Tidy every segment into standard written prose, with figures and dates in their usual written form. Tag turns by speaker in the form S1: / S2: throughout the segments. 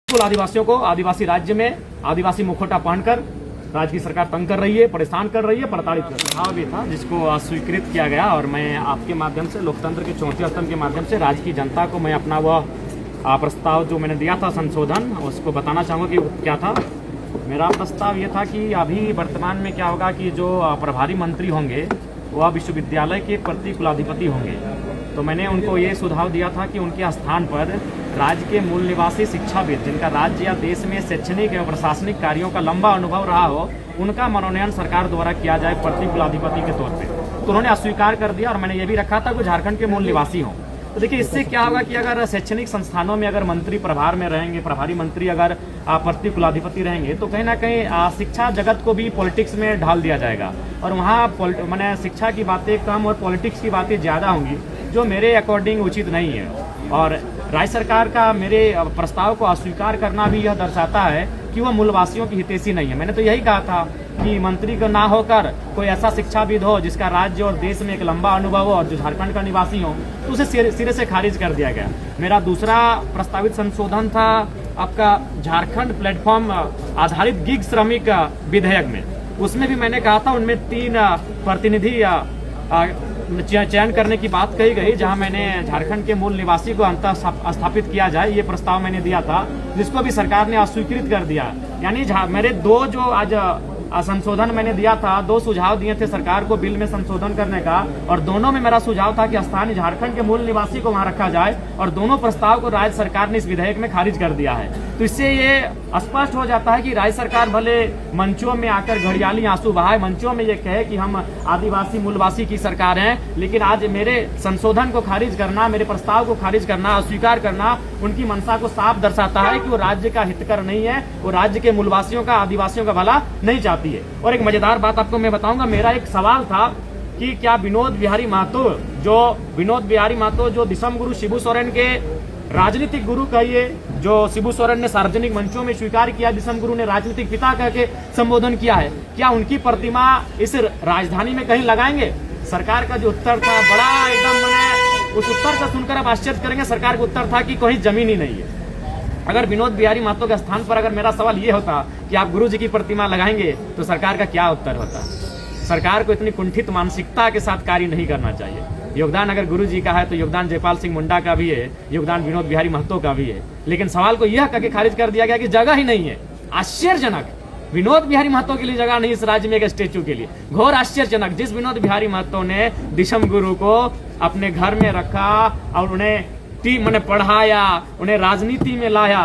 S1: बिल्कुल आदिवासियों को आदिवासी राज्य में आदिवासी मुखौटा पहनकर राज्य की सरकार तंग कर रही है, परेशान कर रही है, प्रताड़ित कर रही है। भी था जिसको अस्वीकृत किया गया और मैं आपके माध्यम से लोकतंत्र के चौथे स्तंभ के माध्यम से राज्य की जनता को मैं अपना वह प्रस्ताव जो मैंने दिया था संशोधन उसको बताना चाहूँगा कि क्या था। मेरा प्रस्ताव ये था कि अभी वर्तमान में क्या होगा कि जो प्रभारी मंत्री होंगे वह विश्वविद्यालय के प्रति कुलाधिपति होंगे। तो मैंने उनको ये सुझाव दिया था कि उनके स्थान पर राज्य के मूल निवासी शिक्षाविद जिनका राज्य या देश में शैक्षणिक एवं प्रशासनिक कार्यों का लंबा अनुभव रहा हो उनका मनोनयन सरकार द्वारा किया जाए प्रति कुलाधिपति के तौर पे। तो उन्होंने अस्वीकार कर दिया और मैंने ये भी रखा था कि झारखंड के मूल निवासी हों। तो देखिए इससे क्या होगा कि अगर शैक्षणिक संस्थानों में अगर मंत्री प्रभार में रहेंगे, प्रभारी मंत्री अगर प्रति कुलाधिपति रहेंगे तो कहीं ना कहीं शिक्षा जगत को भी पॉलिटिक्स में ढाल दिया जाएगा और वहाँ मैंने शिक्षा की बातें कम और पॉलिटिक्स की बातें ज़्यादा होंगी, जो मेरे अकॉर्डिंग उचित नहीं है। और राज्य सरकार का मेरे प्रस्ताव को अस्वीकार करना भी यह दर्शाता है कि वह मूलवासियों की हितैषी नहीं है। मैंने तो यही कहा था कि मंत्री को ना होकर कोई ऐसा शिक्षाविद हो जिसका राज्य और देश में एक लंबा अनुभव हो और जो झारखंड का निवासी हो, तो उसे सिरे से खारिज कर दिया गया। मेरा दूसरा प्रस्तावित संशोधन था आपका झारखंड प्लेटफॉर्म आधारित गिग श्रमिक विधेयक में। उसमें भी मैंने कहा था उनमें 3 प्रतिनिधि चयन करने की बात कही गई, जहां मैंने झारखंड के मूल निवासी को अंतः स्थापित किया जाए ये प्रस्ताव मैंने दिया था, जिसको भी सरकार ने अस्वीकृत कर दिया। यानी मेरे 2 जो आज संशोधन मैंने दिया था, 2 सुझाव दिए थे सरकार को बिल में संशोधन करने का और दोनों में मेरा सुझाव था कि स्थानीय झारखंड के मूल निवासी को वहां रखा जाए और दोनों प्रस्ताव को राज्य सरकार ने इस विधेयक में खारिज कर दिया है। तो इससे ये स्पष्ट हो जाता है कि राज्य सरकार भले मंचों में आकर घड़ियाली आंसू बहाए, मंचों में ये कहे कि हम आदिवासी मूलवासी की सरकार हैं, लेकिन आज मेरे संशोधन को खारिज करना, मेरे प्रस्ताव को खारिज करना, अस्वीकार करना उनकी मंशा को साफ दर्शाता है कि वो राज्य का हितकर नहीं है, वो राज्य के मूलवासियों का, आदिवासियों का भला नहीं चाहती है। और एक मजेदार बात आपको मैं बताऊंगा, मेरा एक सवाल था कि क्या विनोद बिहारी महतो जो दिसम गुरु शिबू सोरेन के राजनीतिक गुरु कहिए, जो शिबू सोरेन ने सार्वजनिक मंचों में स्वीकार किया, दिसम गुरु ने राजनीतिक पिता कह के संबोधन किया है, क्या उनकी प्रतिमा इस राजधानी में कहीं लगाएंगे? सरकार का जो उत्तर था बड़ा एकदम, मैंने उस उत्तर को सुनकर आप आश्चर्य करेंगे, सरकार का उत्तर था कि कहीं जमीन ही नहीं है। अगर विनोद बिहारी महतो के स्थान पर अगर मेरा सवाल ये होता कि आप गुरु जी की प्रतिमा लगाएंगे तो सरकार का क्या उत्तर होता? सरकार को इतनी कुंठित मानसिकता के साथ कार्य नहीं करना चाहिए। योगदान अगर गुरु जी का है तो योगदान जयपाल सिंह मुंडा का भी है, योगदान विनोद बिहारी महतो का भी है, लेकिन सवाल को यह करके खारिज कर दिया गया कि जगह ही नहीं है। आश्चर्यजनक, विनोद बिहारी महतो के लिए जगह नहीं इस राज्य में एक स्टेचू के लिए, घोर आश्चर्यजनक। जिस विनोद बिहारी महतो ने दिसम गुरु को अपने घर में रखा और उन्हें मैंने पढ़ाया, उन्हें राजनीति में लाया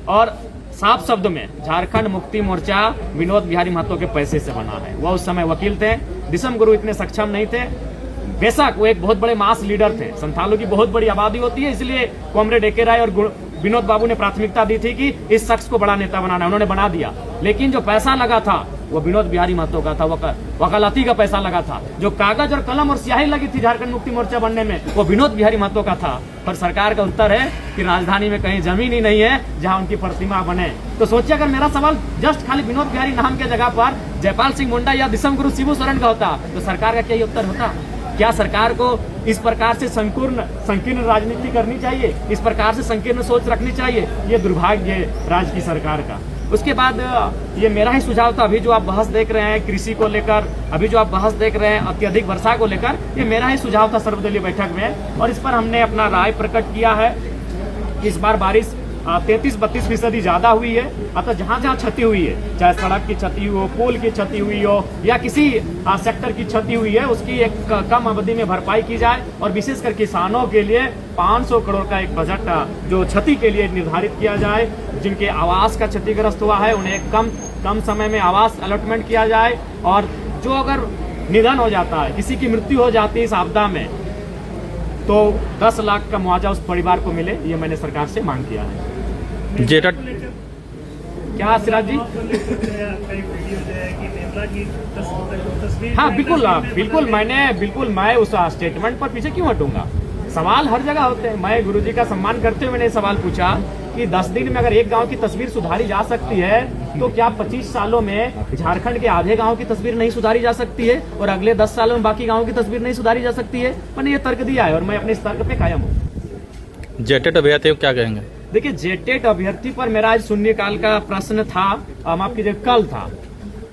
S1: और साफ शब्द में झारखंड मुक्ति मोर्चा विनोद बिहारी महतो के पैसे से बना है। वह उस समय वकील थे, दिसम गुरु इतने सक्षम नहीं थे। बेशक वो एक बहुत बड़े मास लीडर थे, संथालों की बहुत बड़ी आबादी होती है, इसलिए कॉमरेड एके राय और विनोद बाबू ने प्राथमिकता दी थी कि इस शख्स को बड़ा नेता बनाना, उन्होंने बना दिया। लेकिन जो पैसा लगा था वो विनोद बिहारी महतो का था, वकालती का पैसा लगा था। जो कागज और कलम और स्याही लगी थी झारखंड मुक्ति मोर्चा बनने में वो विनोद बिहारी महतो का था। पर सरकार का उत्तर है कि राजधानी में कहीं जमीन ही नहीं है जहां उनकी प्रतिमा बने। तो सोचिए अगर मेरा सवाल जस्ट खाली विनोद बिहारी नाम के जगह पर जयपाल सिंह मुंडा या दिसम गुरु शिबू सोरेन का होता तो सरकार का क्या उत्तर होता? क्या सरकार को इस प्रकार से संकीर्ण राजनीति करनी चाहिए? इस प्रकार से संकीर्ण सोच रखनी चाहिए? ये दुर्भाग्य है राज्य की सरकार का। उसके बाद ये मेरा ही सुझाव था, अभी जो आप बहस देख रहे हैं कृषि को लेकर, अभी जो आप बहस देख रहे हैं अत्यधिक वर्षा को लेकर, ये मेरा ही सुझाव था सर्वदलीय बैठक में और इस पर हमने अपना राय प्रकट किया है कि इस बार बारिश 33-32% ज्यादा हुई है। अतः जहाँ जहाँ क्षति हुई है, चाहे सड़क की क्षति हो, पुल की क्षति हुई हो या किसी सेक्टर की क्षति हुई है, उसकी एक कम अवधि में भरपाई की जाए और विशेषकर किसानों के लिए 500 करोड़ का एक बजट जो क्षति के लिए निर्धारित किया जाए। जिनके आवास का क्षतिग्रस्त हुआ है उन्हें कम समय में आवास अलॉटमेंट किया जाए और जो अगर निधन हो जाता है, किसी की मृत्यु हो जाती है इस आपदा में, तो 10 लाख का मुआवजा उस परिवार को मिले। ये मैंने सरकार से मांग किया है। क्या सिराज जी? हाँ बिल्कुल मैं उस स्टेटमेंट पर पीछे क्यों हटूंगा? सवाल हर जगह होते हैं। मैं गुरुजी का सम्मान करते हुए मैंने सवाल पूछा कि 10 दिन में अगर एक गांव की तस्वीर सुधारी जा सकती है तो क्या 25 सालों में झारखंड के आधे गांव की तस्वीर नहीं सुधारी जा सकती है और अगले 10 सालों में बाकी गांव की तस्वीर नहीं सुधारी जा सकती है? मैंने ये तर्क दिया है और मैं अपने इस तर्क पे कायम हूँ।
S2: जेटेट अभ्यर्थी क्या कहेंगे?
S1: देखिए, जेटेट अभ्यर्थी पर मेरा आज शून्यकाल का प्रश्न था, माफ कीजिए कल था,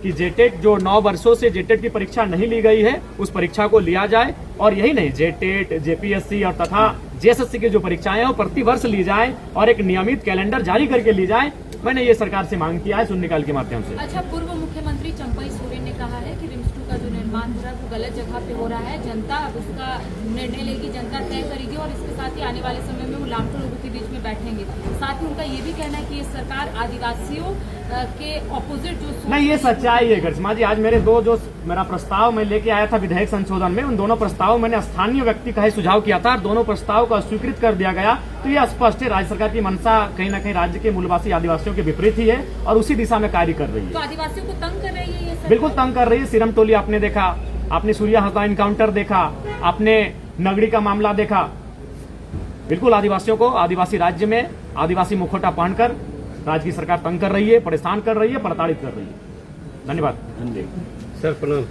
S1: कि जेटेट जो 9 वर्षों से जेटेट की परीक्षा नहीं ली गई है उस परीक्षा को लिया जाए, और यही नहीं, जेटेट, जेपीएससी और तथा जेएसएससी की जो परीक्षाएं हैं वो प्रति वर्ष ली जाए और एक नियमित कैलेंडर जारी करके ली जाए। मैंने ये सरकार से मांग किया है शून्यकाल के माध्यम से।
S2: अच्छा, पूर्व मुख्यमंत्री चंपई सोरेन ने कहा है कि रिम्स 2 का जो निर्माण हो रहा है वो गलत जगह पे हो रहा है, जनता अब उसका निर्णय लेगी, जनता तय करेगी और इसके साथ ही आने वाले समय में वो लाखों लोगों के बीच में बैठेंगे। साथ ही उनका ये भी कहना है कि ये सरकार आदिवासियों के ऑपोजिट जो
S1: नहीं, ये सच्चाई है गरिश्मा जी। आज मेरे जो मेरा प्रस्ताव मैं लेके आया था विधेयक संशोधन में, उन दोनों प्रस्ताव मैंने स्थानीय व्यक्ति का ही सुझाव किया था, दोनों प्रस्ताव को अस्वीकृत कर दिया गया। तो ये स्पष्ट है राज्य सरकार की मंशा कहीं ना कहीं राज्य के मूलवासी आदिवासियों के विपरीत ही है और उसी दिशा में कार्य कर रही है।
S2: तो आदिवासियों को तंग कर रही है ये सरकार?
S1: बिल्कुल तंग कर रही है। सिरमतोली आपने देखा, आपने सूर्या हत्या इनकाउंटर देखा, आपने नगड़ी का मामला देखा। बिल्कुल आदिवासियों को, आदिवासी राज्य में आदिवासी मुखौटा पहनकर राज्य की सरकार तंग कर रही है, परेशान कर रही है, प्रताड़ित कर रही है। धन्यवाद।
S3: सर प्रणाम।